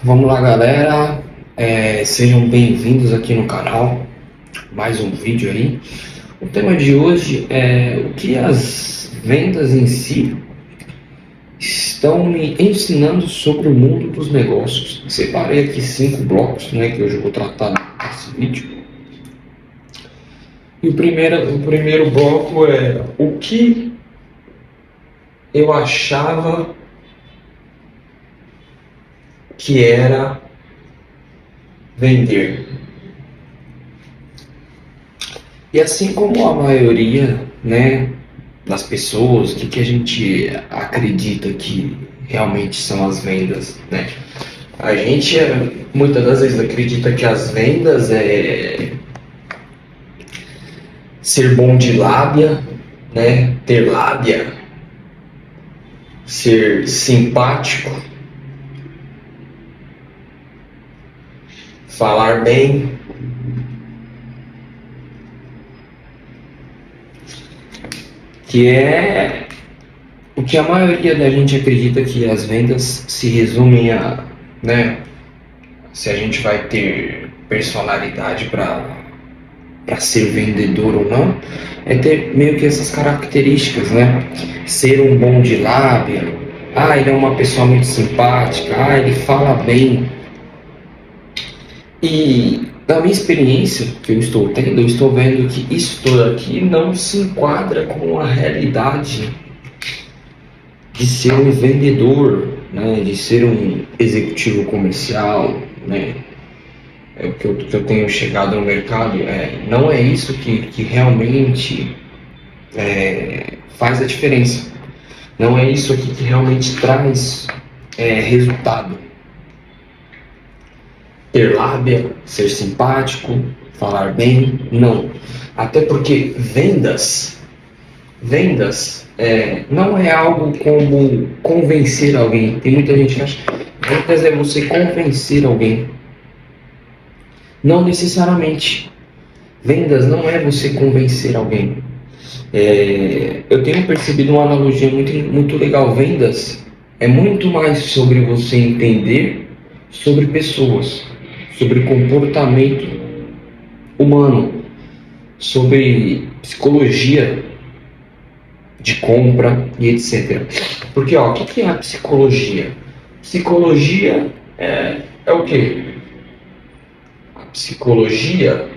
Vamos lá, galera. Sejam bem-vindos aqui no canal. Mais um vídeo aí. O tema de hoje é o que as vendas em si estão me ensinando sobre o mundo dos negócios. Separei aqui 5 blocos, né, que hoje eu vou tratar nesse vídeo. E o primeiro bloco é o que eu achava que era vender. E assim como a maioria, né, das pessoas, o que a gente acredita que realmente são as vendas, né? A gente muitas das vezes acredita que as vendas é ser bom de lábia, né? Ter lábia, ser simpático, falar bem. Que é o que a maioria da gente acredita que as vendas se resumem a, né? Se a gente vai ter personalidade para ser vendedor ou não, é ter meio que essas características, né? Ser um bom de lábia, ele é uma pessoa muito simpática, ele fala bem. E da minha experiência que eu estou tendo, eu estou vendo que isso tudo aqui não se enquadra com a realidade de ser um vendedor, né? De ser um executivo comercial, né? É o que eu tenho chegado no mercado, não é isso que realmente faz a diferença. Não é isso aqui que realmente traz resultado. Ter lábia, ser simpático, falar bem, não. Até porque vendas não é algo como convencer alguém. Tem muita gente que acha que vendas é você convencer alguém. Não necessariamente. Vendas não é você convencer alguém. Eu tenho percebido uma analogia muito legal. Vendas é muito mais sobre você entender sobre pessoas, sobre comportamento humano, sobre psicologia de compra e etc. Porque, o que é a psicologia? Psicologia é o quê? A psicologia,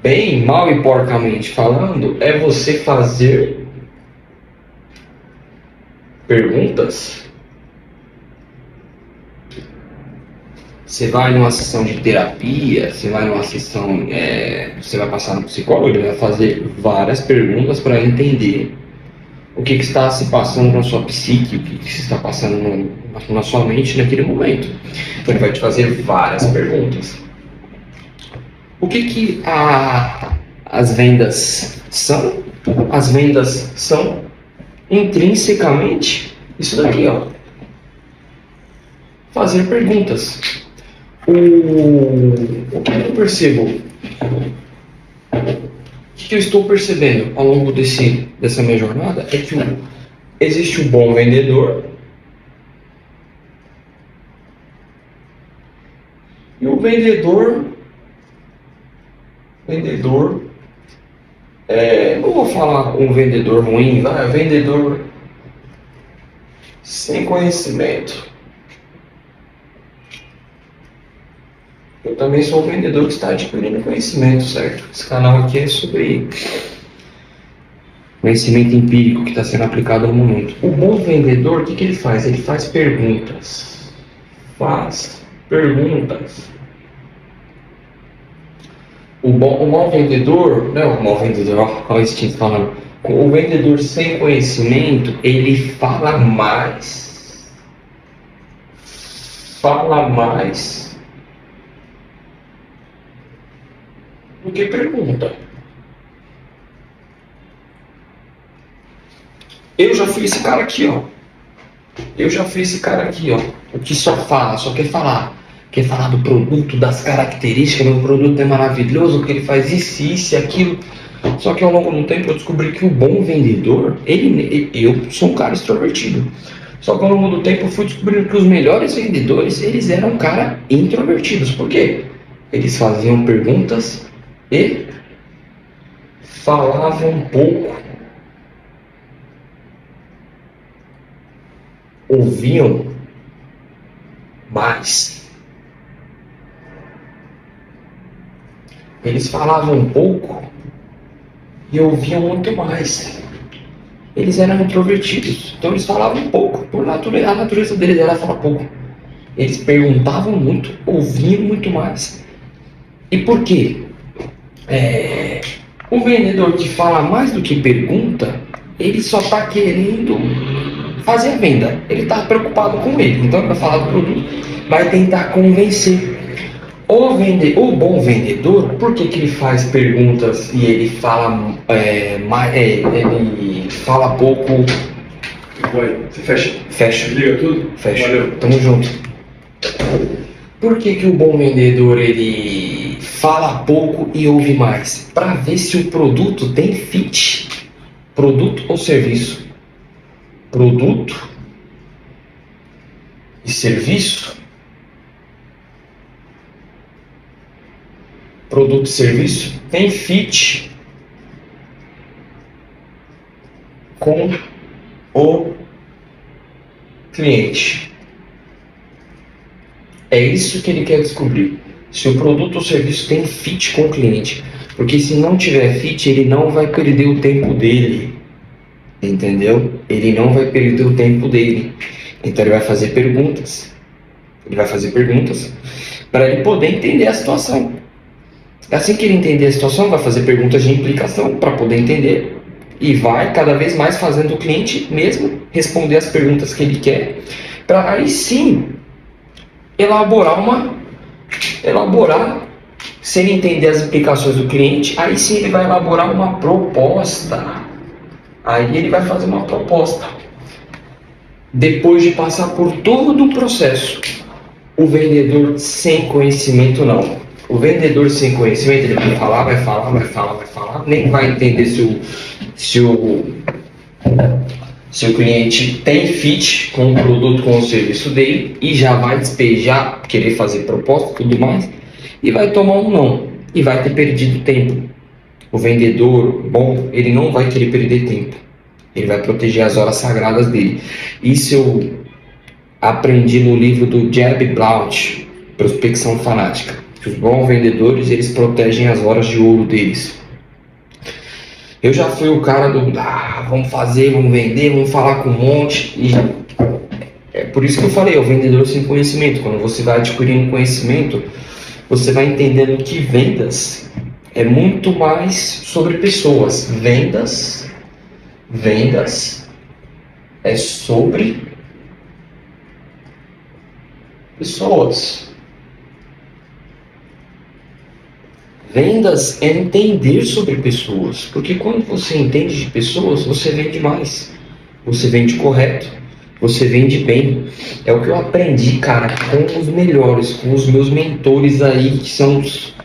bem, mal e porcamente falando, é você fazer perguntas. Você vai numa sessão de terapia, você vai numa sessão, você vai passar no psicólogo, ele vai fazer várias perguntas para entender o que está se passando na sua psique, o que se está passando na sua mente naquele momento. Então ele vai te fazer várias perguntas. O que as vendas são? As vendas são intrinsecamente isso daqui, fazer perguntas. O que eu percebo? O que eu estou percebendo ao longo dessa minha jornada é que existe o bom vendedor e o vendedor, não vou falar um vendedor ruim, vendedor sem conhecimento. Eu também sou um vendedor que está adquirindo conhecimento, certo? Esse canal aqui é sobre conhecimento empírico que está sendo aplicado no momento. O bom vendedor, o que ele faz? Ele faz perguntas. O mau vendedor, não, o mau vendedor, olha o instinto falando. O vendedor sem conhecimento, ele fala mais do que pergunta. Eu já fui esse cara aqui, o que só quer falar. Quer falar do produto, das características, meu produto é maravilhoso, que ele faz isso e aquilo. Só que ao longo do tempo eu descobri que o bom vendedor, eu sou um cara extrovertido. Só que ao longo do tempo eu fui descobrindo que os melhores vendedores, eles eram cara introvertidos. Por quê? Eles faziam perguntas e falavam um pouco, ouviam mais. Eles falavam um pouco e ouviam muito mais. Eles eram introvertidos, então eles falavam pouco. Por natureza, a natureza deles era falar pouco. Eles perguntavam muito, ouviam muito mais. E por quê? O vendedor que fala mais do que pergunta, ele só está querendo fazer a venda. Ele está preocupado com ele. Então ele vai falar do produto, vai tentar convencer. O bom vendedor, por que ele faz perguntas e ele fala ele fala pouco? Oi, você fecha? Fecha. Liga tudo? Fecha. Valeu. Tamo junto. Por que o bom vendedor ele fala pouco e ouve mais? Para ver se o produto tem fit. Produto ou serviço? Produto e serviço? Produto e serviço tem fit com o cliente. É isso que ele quer descobrir. Se o produto ou serviço tem fit com o cliente. Porque se não tiver fit, ele não vai perder o tempo dele. Entendeu? Ele não vai perder o tempo dele. Então ele vai fazer perguntas. Ele vai fazer perguntas para ele poder entender a situação. Assim que ele entender a situação, vai fazer perguntas de implicação para poder entender. E vai cada vez mais fazendo o cliente mesmo responder as perguntas que ele quer. Para aí sim elaborar, se ele entender as implicações do cliente, aí sim ele vai elaborar uma proposta. Aí ele vai fazer uma proposta. Depois de passar por todo o processo, o vendedor sem conhecimento não. O vendedor sem conhecimento, ele vai falar, nem vai entender se o cliente tem fit com o produto, com o serviço dele, e já vai despejar, querer fazer proposta e tudo mais, e vai tomar um não, e vai ter perdido tempo. O vendedor bom, ele não vai querer perder tempo, ele vai proteger as horas sagradas dele. Isso eu aprendi no livro do Jeb Blount, Prospecção Fanática. Os bons vendedores, eles protegem as horas de ouro deles. Eu já fui o cara do vamos fazer, vamos vender, vamos falar com um monte. E é por isso que eu falei, é o vendedor sem conhecimento. Quando você vai adquirindo conhecimento, você vai entendendo que vendas é muito mais sobre pessoas. Vendas é sobre pessoas. Vendas é entender sobre pessoas, porque quando você entende de pessoas, você vende mais, você vende correto, você vende bem. É o que eu aprendi, cara, com os melhores, com os meus mentores aí, que são os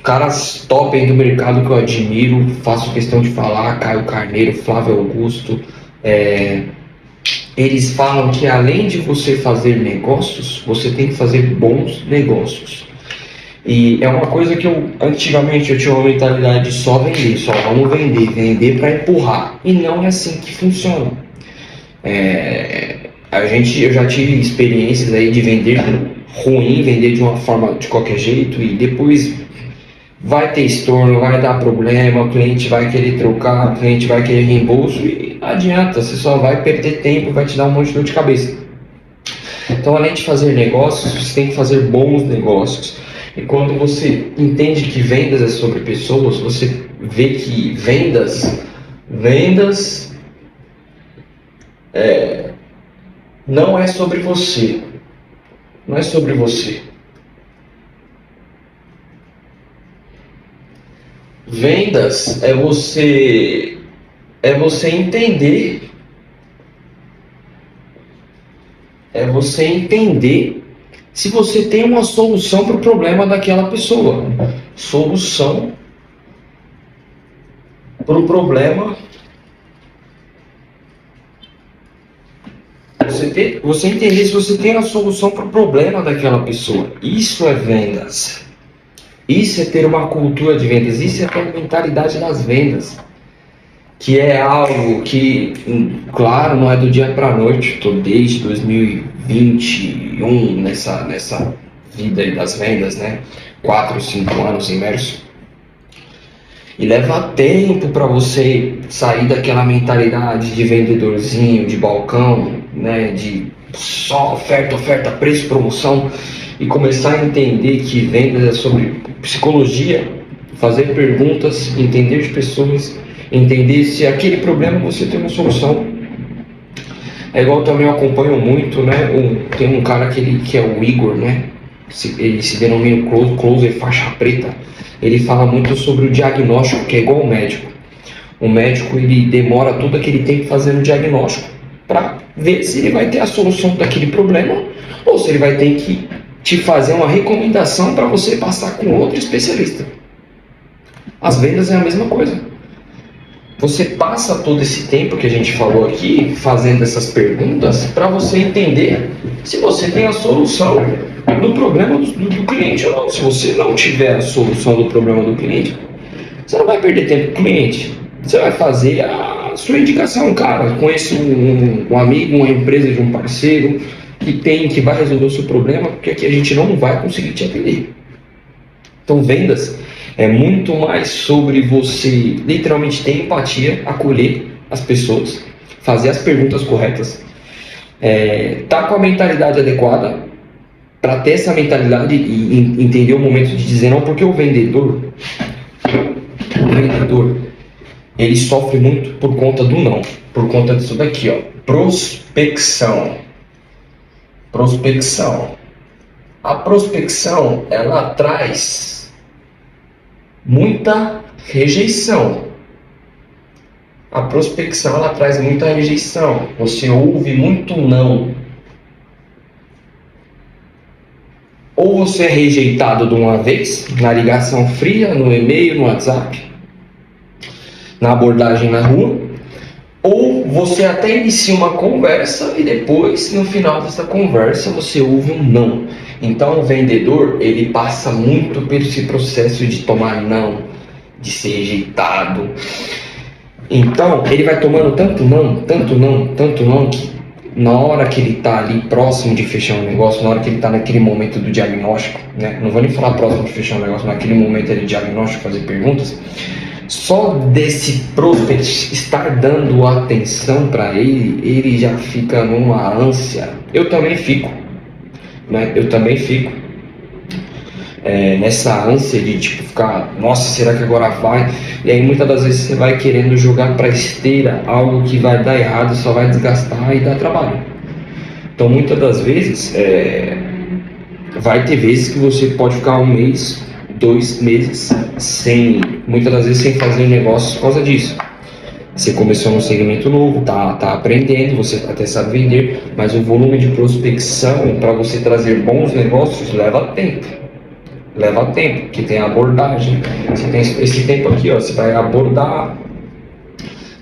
caras top aí do mercado que eu admiro, faço questão de falar, Caio Carneiro, Flávio Augusto. Eles falam que além de você fazer negócios, você tem que fazer bons negócios. E é uma coisa que antigamente eu tinha uma mentalidade de só vender, só vamos vender para empurrar. E não é assim que funciona. Eu já tive experiências aí de vender ruim, vender de uma forma de qualquer jeito, e depois vai ter estorno, vai dar problema, o cliente vai querer trocar, o cliente vai querer reembolso, e não adianta, você só vai perder tempo, vai te dar um monte de dor de cabeça. Então, além de fazer negócios, você tem que fazer bons negócios. E quando você entende que vendas é sobre pessoas, você vê que vendas não é sobre você. Não é sobre você. Vendas é você entender. É você entender se você tem uma solução para o problema daquela pessoa. Solução para o problema Você entender se você tem a solução para o problema daquela pessoa. Isso é vendas. Isso é ter uma cultura de vendas. Isso é ter a mentalidade das vendas. Que é algo que, claro, não é do dia para a noite. Estou desde 2021 nessa vida aí das vendas, né? 4, 5 anos imerso. E leva tempo para você sair daquela mentalidade de vendedorzinho, de balcão, né? De só oferta, preço, promoção. E começar a entender que vendas é sobre psicologia, fazer perguntas, entender de pessoas, entender se aquele problema você tem uma solução. É igual também eu acompanho muito, né? Tem um cara que é o Igor, né? Ele se denomina closer faixa preta. Ele fala muito sobre o diagnóstico, que é igual ao médico. O médico, ele demora todo aquele tempo fazendo o diagnóstico para ver se ele vai ter a solução daquele problema ou se ele vai ter que te fazer uma recomendação para você passar com outro especialista. As vendas é a mesma coisa. Você passa todo esse tempo que a gente falou aqui fazendo essas perguntas para você entender se você tem a solução do problema do cliente ou não. Se você não tiver a solução do problema do cliente, você não vai perder tempo com o cliente. Você vai fazer a sua indicação. Cara, conheço um amigo, uma empresa de um parceiro que vai resolver o seu problema, porque aqui a gente não vai conseguir te atender. Então, vendas é muito mais sobre você literalmente ter empatia, acolher as pessoas, fazer as perguntas corretas, tá com a mentalidade adequada para ter essa mentalidade e entender o momento de dizer não, porque o vendedor, ele sofre muito por conta do não, por conta disso daqui, ó, prospecção. A prospecção, ela traz muita rejeição. Você ouve muito não. Ou você é rejeitado de uma vez, na ligação fria, no e-mail, no WhatsApp, na abordagem na rua, ou você até inicia uma conversa e depois, no final dessa conversa, você ouve um não. Então, o vendedor, ele passa muito por esse processo de tomar não, de ser rejeitado. Então, ele vai tomando tanto não, que na hora que ele está ali próximo de fechar um negócio, na hora que ele está naquele momento do diagnóstico, né? Não vou nem falar próximo de fechar um negócio, naquele momento de diagnóstico, fazer perguntas, só desse prospect estar dando atenção para ele, ele já fica numa ânsia. Eu também fico, né? Nessa ânsia de tipo ficar, nossa, será que agora vai? E aí muitas das vezes você vai querendo jogar para esteira algo que vai dar errado, só vai desgastar e dar trabalho. Então muitas das vezes vai ter vezes que você pode ficar 1 mês, 2 meses muitas das vezes sem fazer negócios por causa disso. Você começou num segmento novo, tá aprendendo, você até sabe vender, mas o volume de prospecção para você trazer bons negócios leva tempo, porque tem a abordagem. Você tem esse tempo aqui, ó, você vai abordar.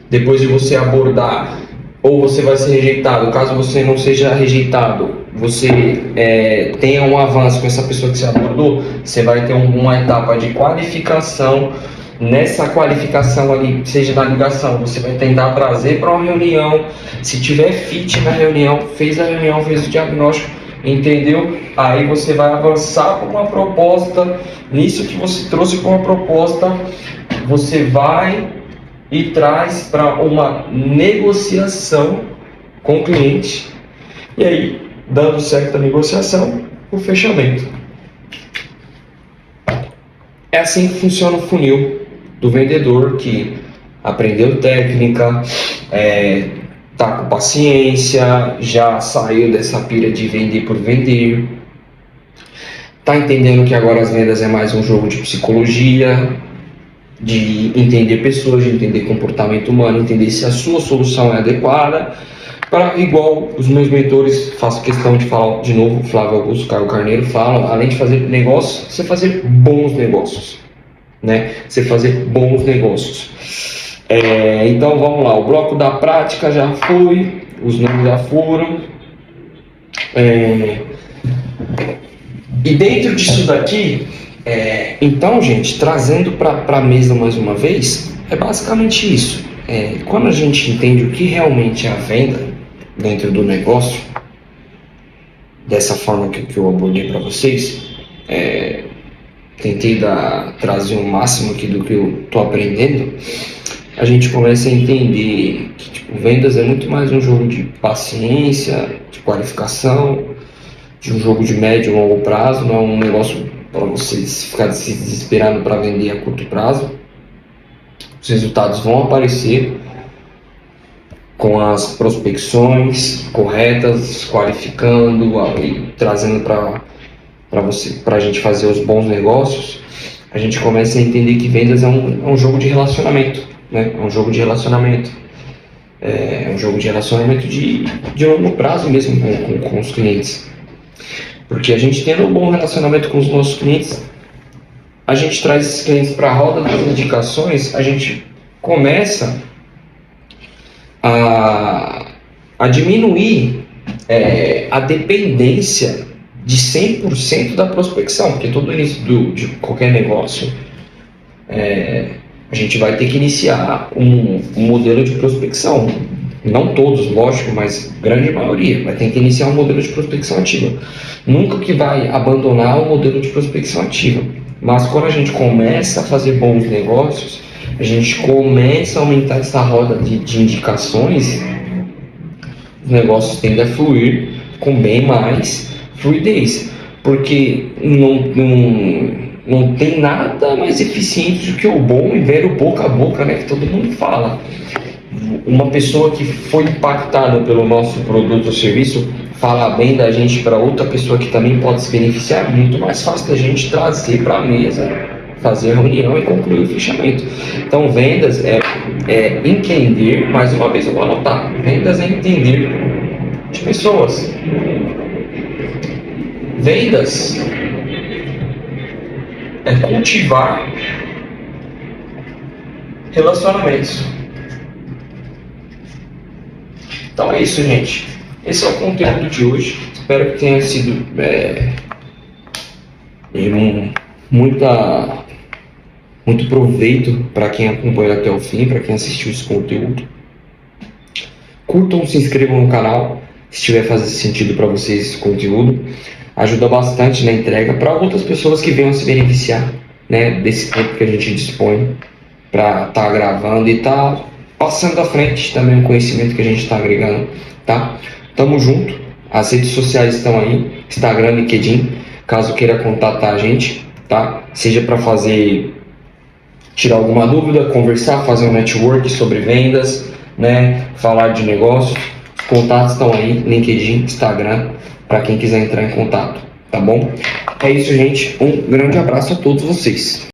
Depois de você abordar, ou você vai ser rejeitado. Caso você não seja rejeitado, você tenha um avanço com essa pessoa que você abordou, você vai ter uma etapa de qualificação. Nessa qualificação ali, seja na ligação, você vai tentar trazer para uma reunião. Se tiver fit na reunião, fez o diagnóstico, entendeu? Aí você vai avançar com uma proposta. Nisso que você trouxe com uma proposta, você vai e traz para uma negociação com o cliente. E aí, dando certo a negociação, o fechamento. É assim que funciona o funil do vendedor que aprendeu técnica, tá com paciência, já saiu dessa pira de vender por vender, tá entendendo que agora as vendas é mais um jogo de psicologia, de entender pessoas, de entender comportamento humano, entender se a sua solução é adequada, para igual os meus mentores, faço questão de falar de novo, Flávio Augusto, Caio Carneiro, falam, além de fazer negócios, você fazer bons negócios, né? Você fazer bons negócios. Então vamos lá, o bloco da prática já foi, os nomes já foram, E dentro disso daqui, então, gente, trazendo para a mesa mais uma vez, é basicamente isso. Quando a gente entende o que realmente é a venda dentro do negócio, dessa forma que eu abordei para vocês, tentei trazer o máximo aqui do que eu estou aprendendo, a gente começa a entender que tipo, vendas é muito mais um jogo de paciência, de qualificação, de um jogo de médio e longo prazo, não é um negócio para você ficar se desesperando para vender a curto prazo. Os resultados vão aparecer com as prospecções corretas, qualificando e trazendo para a gente fazer os bons negócios. A gente começa a entender que vendas é um jogo de relacionamento, né? É um jogo de relacionamento. É um jogo de relacionamento de longo prazo mesmo com os clientes. Porque a gente tendo um bom relacionamento com os nossos clientes, a gente traz esses clientes para a roda das indicações, a gente começa a diminuir a dependência de 100% da prospecção, porque todo início de qualquer negócio, a gente vai ter que iniciar um modelo de prospecção. Não todos, lógico, mas grande maioria vai ter que iniciar um modelo de prospecção ativa. Nunca que vai abandonar o modelo de prospecção ativa. Mas quando a gente começa a fazer bons negócios, a gente começa a aumentar essa roda de indicações, os negócios tendem a fluir com bem mais fluidez. Porque não tem nada mais eficiente do que o bom e velho boca a boca, né, que todo mundo fala. Uma pessoa que foi impactada pelo nosso produto ou serviço falar bem da gente para outra pessoa que também pode se beneficiar, é muito mais fácil da gente trazer para a mesa, fazer a reunião e concluir o fechamento. Então, vendas é entender, mais uma vez eu vou anotar, vendas é entender de pessoas. Vendas é cultivar relacionamentos. Então é isso, gente. Esse é o conteúdo de hoje. Espero que tenha sido muito proveito para quem acompanhou até o fim, para quem assistiu esse conteúdo. Curtam, se inscrevam no canal, se estiver fazendo sentido para vocês esse conteúdo. Ajuda bastante na entrega para outras pessoas que venham se beneficiar, né, desse tempo que a gente dispõe para estar gravando e estar passando à frente também o conhecimento que a gente está agregando, tá? Tamo junto, as redes sociais estão aí, Instagram, LinkedIn, caso queira contatar a gente, tá? Seja para tirar alguma dúvida, conversar, fazer um network sobre vendas, né? Falar de negócios, os contatos estão aí, LinkedIn, Instagram, para quem quiser entrar em contato, tá bom? É isso, gente, um grande abraço a todos vocês.